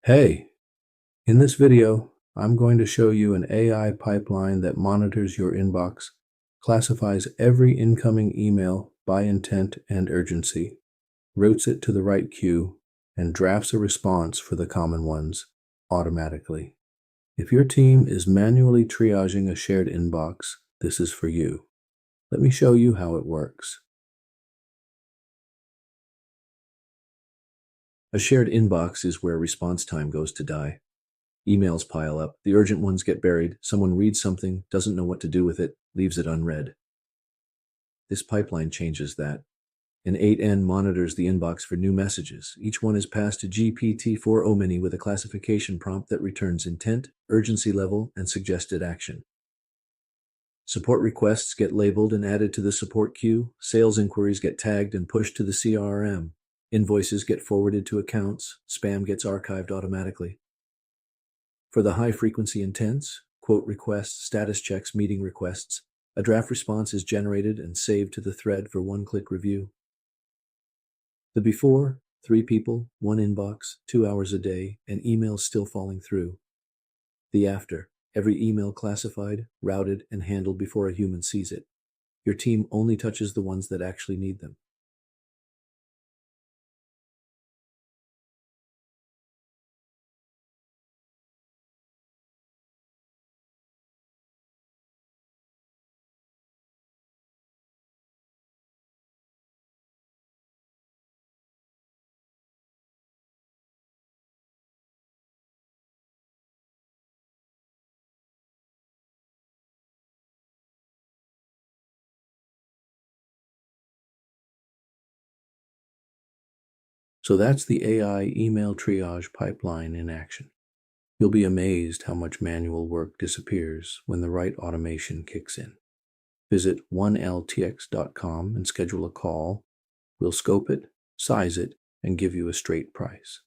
Hey, in this video, I'm going to show you an AI pipeline that monitors your inbox, classifies every incoming email by intent and urgency, routes it to the right queue, and drafts a response for the common ones automatically. If your team is manually triaging a shared inbox, this is for you. Let me show you how it works. A shared inbox is where response time goes to die. Emails pile up, the urgent ones get buried, someone reads something, doesn't know what to do with it, leaves it unread. This pipeline changes that. An 8N monitors the inbox for new messages. Each one is passed to GPT-4 Omni with a classification prompt that returns intent, urgency level, and suggested action. Support requests get labeled and added to the support queue. Sales inquiries get tagged and pushed to the CRM. Invoices get forwarded to accounts. Spam gets archived automatically. For the high-frequency intents, quote requests, status checks, meeting requests, a draft response is generated and saved to the thread for one-click review. The before, 3 people, 1 inbox, 2 hours a day, and emails still falling through. The after, every email classified, routed, and handled before a human sees it. Your team only touches the ones that actually need them. So that's the AI email triage pipeline in action. You'll be amazed how much manual work disappears when the right automation kicks in. Visit 1ltx.com and schedule a call. We'll scope it, size it, and give you a straight price.